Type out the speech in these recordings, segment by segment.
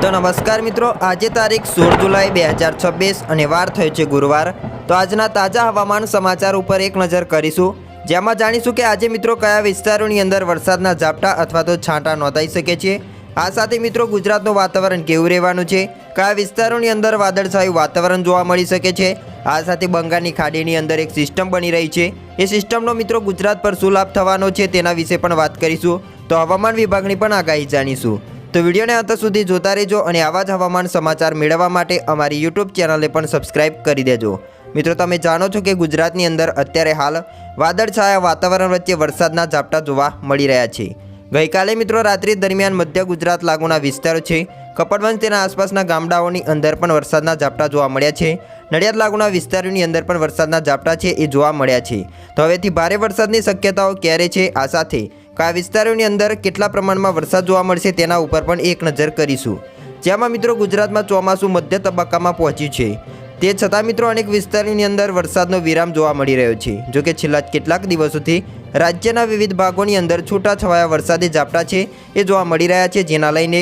तो नमस्कार मित्रों, आज तारीख 16 जुलाई 2026 અને વાર થયો છે ગુરુવાર। તો આજના તાજા હવામાન સમાચાર ઉપર એક નજર કરીશું, જેમાં જાણીશું કે આજે મિત્રો કયા વિસ્તારોની અંદર વરસાદના ઝાપટા અથવા તો છાંટા નોંધાઈ શકે છે। આ સાથે મિત્રો ગુજરાતનું વાતાવરણ કેવું રહેવાનું છે, કયા વિસ્તારોની અંદર વાદળછાયું વાતાવરણ જોવા મળી શકે છે। આ સાથે બંગાળની ખાડીની અંદર એક સિસ્ટમ બની રહી છે, એ સિસ્ટમનો મિત્રો ગુજરાત પર શું લાભ થવાનો છે તેના વિશે પણ વાત કરીશું। તો હવામાન વિભાગની પણ આગાહી જાણીશું। તો વિડીયોને અંત સુધી જોતા રહેજો અને આવા જ હવામાન સમાચાર મેળવવા માટે અમારી યુટ્યુબ ચેનલને પણ સબસ્ક્રાઇબ કરી દેજો। મિત્રો, તમે જાણો છો કે ગુજરાતની અંદર અત્યારે હાલ વાદળછાયા વાતાવરણ વચ્ચે વરસાદના ઝાપટા જોવા મળી રહ્યા છે। ગઈકાલે મિત્રો રાત્રિ દરમિયાન મધ્ય ગુજરાત લાગુના વિસ્તારો છે કપડવંજ તેના આસપાસના ગામડાઓની અંદર પણ વરસાદના ઝાપટા જોવા મળ્યા છે। નડિયાદ લાગુના વિસ્તારોની અંદર પણ વરસાદના ઝાપટા છે એ જોવા મળ્યા છે। તો હવેથી ભારે વરસાદની શક્યતાઓ ક્યારે છે, આ સાથે કયા વિસ્તારોની અંદર કેટલા પ્રમાણમાં વરસાદ જોવા મળશે તેના ઉપર પણ એક નજર કરીશું। જેમાં મિત્રો ગુજરાતમાં ચોમાસું મધ્ય તબક્કામાં પહોંચ્યું છે, તે છતાં મિત્રો અનેક વિસ્તારોની અંદર વરસાદનો વિરામ જોવા મળી રહ્યો છે। જોકે છેલ્લા કેટલાક દિવસોથી રાજ્યના વિવિધ ભાગોની અંદર છૂટાછવાયા વરસાદી ઝાપટા છે એ જોવા મળી રહ્યા છે, જેના લઈને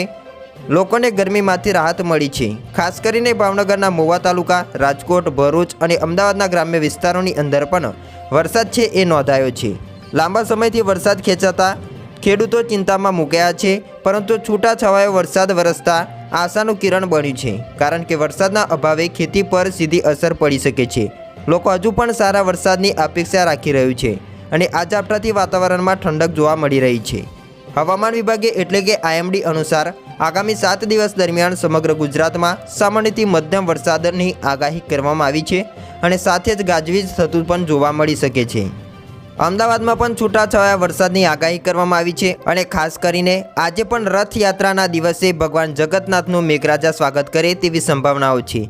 લોકોને ગરમીમાંથી રાહત મળી છે। ખાસ કરીને ભાવનગરના મોવા તાલુકા, રાજકોટ, ભરૂચ અને અમદાવાદના ગ્રામ્ય વિસ્તારોની અંદર પણ વરસાદ છે એ નોંધાયો છે। લાંબા સમયથી વરસાદ ખેંચાતા ખેડૂતો ચિંતામાં મુકાયા છે, પરંતુ છૂટાછવાયો વરસાદ વરસતા આશાનું કિરણ બન્યું છે, કારણ કે વરસાદના અભાવે ખેતી પર સીધી અસર પડી શકે છે। લોકો હજુ પણ સારા વરસાદની અપેક્ષા રાખી રહ્યું છે અને આ ઝાપટાથી વાતાવરણમાં ઠંડક જોવા મળી રહી છે। હવામાન વિભાગે એટલે કે IMD અનુસાર આગામી 7 દિવસ દરમિયાન સમગ્ર ગુજરાતમાં સામાન્યથી મધ્યમ વરસાદની આગાહી કરવામાં આવી છે અને સાથે જ ગાજવીજ થતું પણ જોવા મળી શકે છે। અમદાવાદમાં પણ છૂટાછવાયા વરસાદની આગાહી કરવામાં આવી છે અને ખાસ કરીને આજે પણ રથયાત્રાના દિવસે ભગવાન જગન્નાથનું મેઘરાજા સ્વાગત કરે તેવી સંભાવનાઓ છે।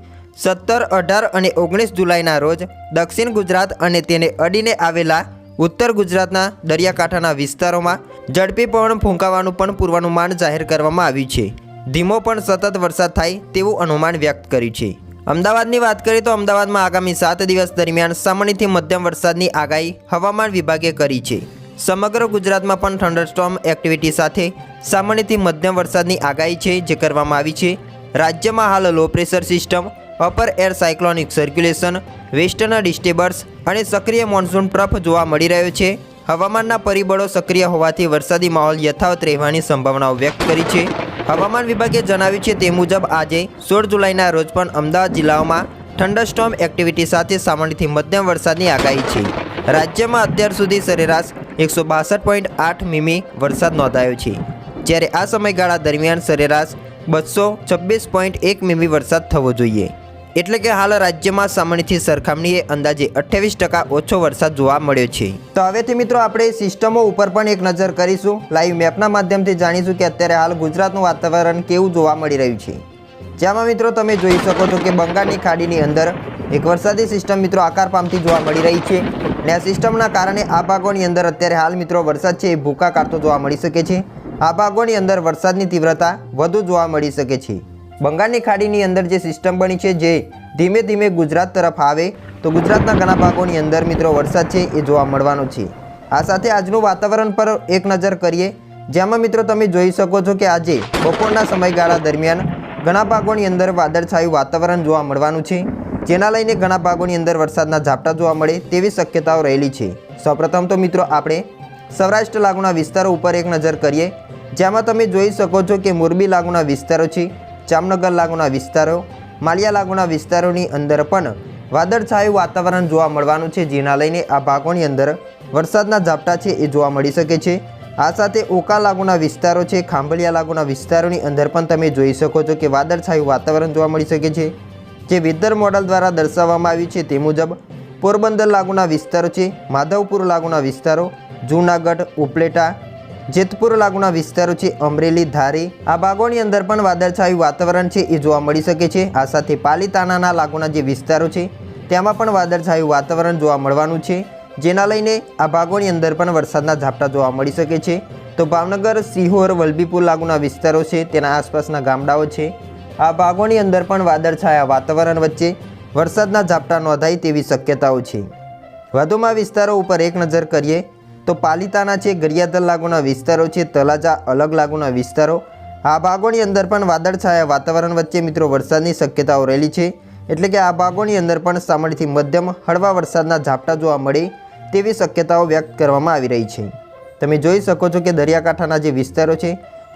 17, 18 અને 19 જુલાઈના રોજ દક્ષિણ ગુજરાત અને તેને અડીને આવેલા ઉત્તર ગુજરાતના દરિયાકાંઠાના વિસ્તારોમાં ઝડપી પવન ફૂંકાવાનું પણ પૂર્વાનુમાન જાહેર કરવામાં આવ્યું છે। ધીમો પણ સતત વરસાદ થાય તેવું અનુમાન વ્યક્ત કર્યું છે। અમદાવાદની વાત કરીએ તો અમદાવાદમાં આગામી 7 દિવસ દરમિયાન સામાન્યથી મધ્યમ વરસાદની આગાહી હવામાન વિભાગે કરી છે। સમગ્ર ગુજરાતમાં પણ થંડરસ્ટોર્મ એક્ટિવિટી સાથે સામાન્યથી મધ્યમ વરસાદની આગાહી છે જે કરવામાં આવી છે। રાજ્યમાં હાલ low pressure system, upper air cyclonic circulation, western disturbance અને સક્રિય મોન્સૂન ટ્રફ જોવા મળી રહ્યો છે। હવામાનના પરિબળો સક્રિય હોવાથી વરસાદી માહોલ યથાવત રહેવાની સંભાવનાઓ વ્યક્ત કરી છે। હવામાન વિભાગે જણાવ્યું છે તે મુજબ આજે 16 જુલાઈના રોજ પણ અમદાવાદ જિલ્લાઓમાં થંડરસ્ટોર્મ એક્ટિવિટી સાથે સામાન્યથી મધ્યમ વરસાદની આગાહી છે। રાજ્યમાં અત્યાર સુધી સરેરાશ 162.8 મીમી વરસાદ નોંધાયો છે, જ્યારે આ સમયગાળા દરમિયાન સરેરાશ 226.1 મીમી વરસાદ થવો જોઈએ, એટલે કે હાલ રાજ્યમાં સામાન્યથી સરખામણીએ અંદાજે 28% ઓછો વરસાદ જોવા મળ્યો છે। તો હવેથી મિત્રો આપણે સિસ્ટમો ઉપર પણ એક નજર કરીશું। લાઈવ મેપના માધ્યમથી જાણીશું કે અત્યારે હાલ ગુજરાતનું વાતાવરણ કેવું જોવા મળી રહ્યું છે। જેમાં મિત્રો તમે જોઈ શકો છો કે બંગાળની ખાડીની અંદર એક વરસાદી સિસ્ટમ મિત્રો આકાર પામતી જોવા મળી રહી છે અને આ સિસ્ટમના કારણે આ ભાગોની અંદર અત્યારે હાલ મિત્રો વરસાદ છે એ ભૂકા કાઢતો જોવા મળી શકે છે। આ ભાગોની અંદર વરસાદની તીવ્રતા વધુ જોવા મળી શકે છે। બંગાળની ખાડીની અંદર જે સિસ્ટમ બની છે જે ધીમે ધીમે ગુજરાત તરફ આવે તો ગુજરાતના ઘણા ભાગોની અંદર મિત્રો વરસાદ છે એ જોવા મળવાનો છે। આ સાથે આજનું વાતાવરણ પર એક નજર કરીએ, જેમાં મિત્રો તમે જોઈ શકો છો કે આજે બપોરના સમયગાળા દરમિયાન ઘણા ભાગોની અંદર વાદળછાયું વાતાવરણ જોવા મળવાનું છે, જેના લઈને ઘણા ભાગોની અંદર વરસાદના ઝાપટા જોવા મળે તેવી શક્યતાઓ રહેલી છે। સૌપ્રથમ તો મિત્રો આપણે સૌરાષ્ટ્ર લાગુના વિસ્તારો ઉપર એક નજર કરીએ, જેમાં તમે જોઈ શકો છો કે મોરબી લાગુના વિસ્તારો છે, જામનગર લાગુના વિસ્તારો, માળિયા લાગુના વિસ્તારોની અંદર પણ વાદળછાયું વાતાવરણ જોવા મળવાનું છે, જેના લઈને આ ભાગોની અંદર વરસાદના ઝાપટા છે એ જોવા મળી શકે છે। આ સાથે ઓકા લાગુના વિસ્તારો છે, ખાંભલિયા લાગુના વિસ્તારોની અંદર પણ તમે જોઈ શકો છો કે વાદળછાયું વાતાવરણ જોવા મળી શકે છે, જે વેધર મોડલ દ્વારા દર્શાવવામાં આવ્યું છે તે મુજબ પોરબંદર લાગુના વિસ્તારો છે, માધવપુર લાગુના વિસ્તારો, જૂનાગઢ, ઉપલેટા, જેતપુર લાગુના વિસ્તારો છે, અમરેલી, ધારી, આ ભાગોની અંદર પણ વાદળછાયું વાતાવરણ છે એ જોવા મળી શકે છે। આ સાથે પાલીતાણાના લાગુના જે વિસ્તારો છે તેમાં પણ વાદળછાયું વાતાવરણ જોવા મળવાનું છે, જેના લઈને આ ભાગોની અંદર પણ વરસાદના ઝાપટા જોવા મળી શકે છે। તો ભાવનગર, સિહોર, વલભીપુર લાગુના વિસ્તારો છે, તેના આસપાસના ગામડાઓ છે, આ ભાગોની અંદર પણ વાદળછાયા વાતાવરણ વચ્ચે વરસાદના ઝાપટા નોંધાય તેવી શક્યતાઓ છે। વધુમાં વિસ્તારો ઉપર એક નજર કરીએ તો પાલીતાણા છે, ગરિયાધર લાગુના વિસ્તારો છે, તળાજા અલગ લાગુના વિસ્તારો, આ ભાગોની અંદર પણ વાદળછાયા વાતાવરણ વચ્ચે મિત્રો વરસાદની શક્યતાઓ રહેલી છે, એટલે કે આ ભાગોની અંદર પણ સામાન્યથી મધ્યમ હળવા વરસાદના ઝાપટા જોવા મળે તેવી શક્યતાઓ વ્યક્ત કરવામાં આવી રહી છે. તમે જોઈ શકો છો કે દરિયાકાંઠાના જે વિસ્તારો છે,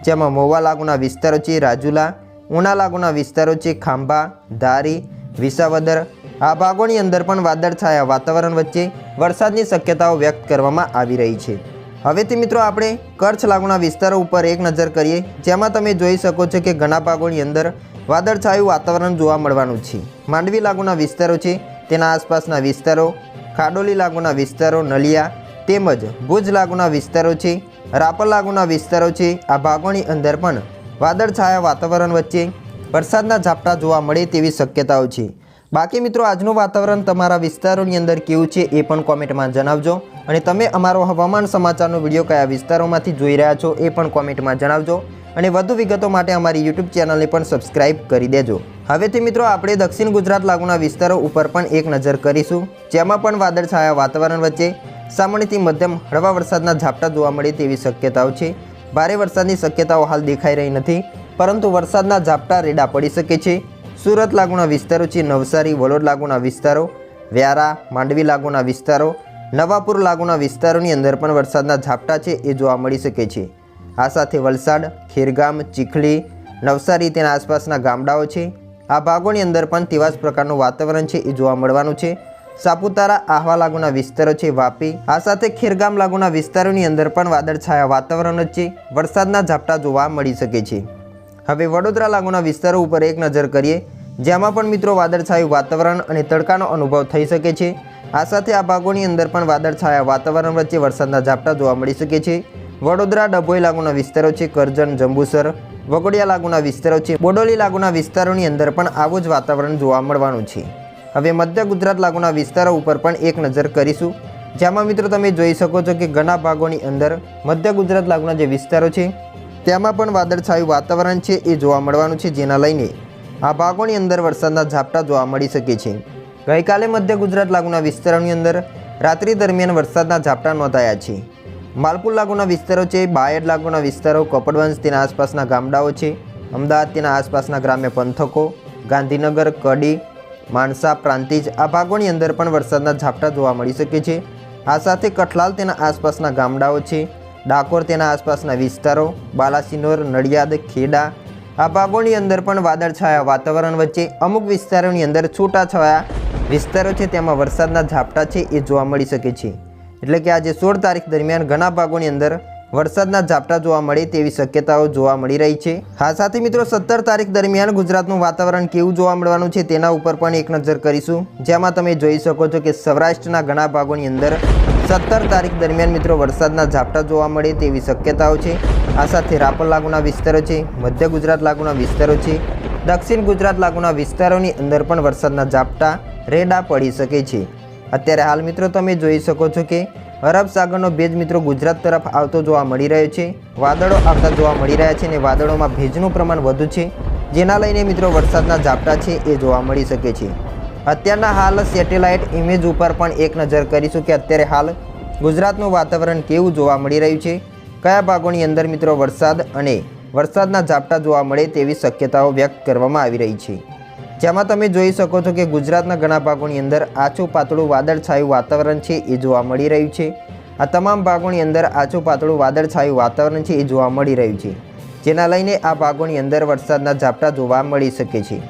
જેમાં મહુવા લાગુના વિસ્તારો છે, રાજુલા, ઉના લાગુના વિસ્તારો છે, ખાંભા, ધારી, વિસાવદર, આ ભાગોની અંદર પણ વાદળછાયા વાતાવરણ વચ્ચે વરસાદની શક્યતાઓ વ્યક્ત કરવામાં આવી રહી છે. હવેથી મિત્રો આપણે કચ્છ લાગુના વિસ્તારો ઉપર એક નજર કરીએ, જેમાં તમે જોઈ શકો છો કે ઘણા ભાગોની અંદર વાદળછાયું વાતાવરણ જોવા મળવાનું છે. માંડવી લાગુના વિસ્તારો છે, તેના આસપાસના વિસ્તારો, ખાડોલી લાગુના વિસ્તારો, નલિયા તેમજ ભુજ લાગુના વિસ્તારો છે, રાપર લાગુના વિસ્તારો છે, આ ભાગોની અંદર પણ વાદળછાયા વાતાવરણ વચ્ચે વરસાદના ઝાપટા જોવા મળે તેવી શક્યતાઓ છે. બાકી મિત્રો આજનું વાતાવરણ તમારા વિસ્તારોની અંદર કેવું છે એ પણ કોમેન્ટમાં જણાવજો, અને તમે અમારો હવામાન સમાચારનો વિડીયો કયા વિસ્તારોમાંથી જોઈ રહ્યા છો એ પણ કોમેન્ટમાં જણાવજો, અને વધુ વિગતો માટે અમારી યુટ્યુબ ચેનલને પણ સબસ્ક્રાઇબ કરી દેજો. હવેથી મિત્રો આપણે દક્ષિણ ગુજરાત લાગુના વિસ્તારો ઉપર પણ એક નજર કરીશું, જેમાં પણ વાદળછાયા વાતાવરણ વચ્ચે સામાન્યથી મધ્યમ હળવા વરસાદના ઝાપટા જોવા મળે તેવી શક્યતાઓ છે. ભારે વરસાદની શક્યતાઓ હાલ દેખાઈ રહી નથી, પરંતુ વરસાદના ઝાપટા રેડા પડી શકે છે. સુરત લાગુના વિસ્તારો છે, નવસારી, વડોદ લાગુના વિસ્તારો, વ્યારા, માંડવી લાગુના વિસ્તારો, નવાપુર લાગુના વિસ્તારોની અંદર પણ વરસાદના ઝાપટા છે એ જોવા મળી શકે છે. આ સાથે વલસાડ, ખેરગામ, ચીખલી, નવસારી તેના આસપાસના ગામડાઓ છે, આ ભાગોની અંદર પણ તેવા જ પ્રકારનું વાતાવરણ છે એ જોવા મળવાનું છે. સાપુતારા, આહવા લાગુના વિસ્તારો છે, વાપી, આ સાથે ખેરગામ લાગુના વિસ્તારોની અંદર પણ વાદળછાયા વાતાવરણ વચ્ચે વરસાદના ઝાપટા જોવા મળી શકે છે. હવે વડોદરા લાગુના વિસ્તારો ઉપર એક નજર કરીએ, જેમાં પણ મિત્રો વાદળછાયું વાતાવરણ અને તડકાનો અનુભવ થઈ શકે છે. આ સાથે આ ભાગોની અંદર પણ વાદળછાયા વાતાવરણ વચ્ચે વરસાદના ઝાપટા જોવા મળી શકે છે. વડોદરા, ડભોઈ લાગુના વિસ્તારો છે, કરજણ, જંબુસર, વઘોડિયા લાગુના વિસ્તારો છે, બોડોલી લાગુના વિસ્તારોની અંદર પણ આવું જ વાતાવરણ જોવા મળવાનું છે. હવે મધ્ય ગુજરાત લાગુના વિસ્તારો ઉપર પણ એક નજર કરીશું, જેમાં મિત્રો તમે જોઈ શકો છો કે ઘણા ભાગોની અંદર મધ્ય ગુજરાત લાગુના જે વિસ્તારો છે તેમાં પણ વાદળછાયું વાતાવરણ છે એ જોવા મળવાનું છે, જેના લઈને આ ભાગોની અંદર વરસાદના ઝાપટા જોવા મળી શકે છે. ગઈકાલે મધ્ય ગુજરાત લાગુના વિસ્તારોની અંદર રાત્રિ દરમિયાન વરસાદના ઝાપટા નોંધાયા છે. માલપુર લાગુના વિસ્તારો છે, બાયડ લાગુના વિસ્તારો, કપડવંશ તેના આસપાસના ગામડાઓ છે, અમદાવાદ તેના આસપાસના ગ્રામ્ય પંથકો, ગાંધીનગર, કડી, માણસા, પ્રાંતિજ, આ ભાગોની અંદર પણ વરસાદના ઝાપટા જોવા મળી શકે છે. આ સાથે કઠલાલ તેના આસપાસના ગામડાઓ છે, ડાકોર તેના આસપાસના વિસ્તારો, બાલાસિનોર, નડિયાદ, ખેડા, આ ભાગોની અંદર પણ વાદળછાયા વાતાવરણ વચ્ચે અમુક વિસ્તારોની અંદર છૂટાછવાયા વિસ્તારો છે તેમાં વરસાદના ઝાપટા છે એ જોવા મળી શકે છે. એટલે કે આજે 16 તારીખ દરમિયાન ઘણા ભાગોની અંદર વરસાદના ઝાપટા જોવા મળે તેવી શક્યતાઓ જોવા મળી રહી છે. આ સાથે મિત્રો 17 તારીખ દરમિયાન ગુજરાતનું વાતાવરણ કેવું જોવા મળવાનું છે તેના ઉપર પણ એક નજર કરીશું, જેમાં તમે જોઈ શકો છો કે સૌરાષ્ટ્રના ઘણા ભાગોની અંદર 17 તારીખ દરમિયાન મિત્રો વરસાદના ઝાપટા જોવા મળે તેવી શક્યતાઓ છે. આ સાથે રાપર લાગુના વિસ્તારો છે, મધ્ય ગુજરાત લાગુના વિસ્તારો છે, દક્ષિણ ગુજરાત લાગુના વિસ્તારોની અંદર પણ વરસાદના ઝાપટા રેડા પડી શકે છે. અત્યારે હાલ મિત્રો તમે જોઈ શકો છો કે અરબ સાગરનો ભેજ મિત્રો ગુજરાત તરફ આવતો જોવા મળી રહ્યો છે. વાદળો આવતા જોવા મળી રહ્યા છે, અને વાદળોમાં ભેજનું પ્રમાણ વધુ છે, જેના લઈને મિત્રો વરસાદના ઝાપટા છે એ જોવા મળી શકે છે. અત્યારના હાલ સેટેલાઇટ ઇમેજ ઉપર પણ એક નજર કરીશું કે અત્યારે હાલ ગુજરાતનું વાતાવરણ કેવું જોવા મળી રહ્યું છે, કયા ભાગોની અંદર મિત્રો વરસાદ અને વરસાદના ઝાપટા જોવા મળે તેવી શક્યતાઓ વ્યક્ત કરવામાં આવી રહી છે. જેમાં તમે જોઈ શકો છો કે ગુજરાતના ઘણા ભાગોની અંદર આછું પાતળું વાદળછાયું વાતાવરણ છે એ જોવા મળી રહ્યું છે. આ તમામ ભાગોની અંદર આછું પાતળું વાદળછાયું વાતાવરણ છે એ જોવા મળી રહ્યું છે, જેના લઈને આ ભાગોની અંદર વરસાદના ઝાપટા જોવા મળી શકે છે.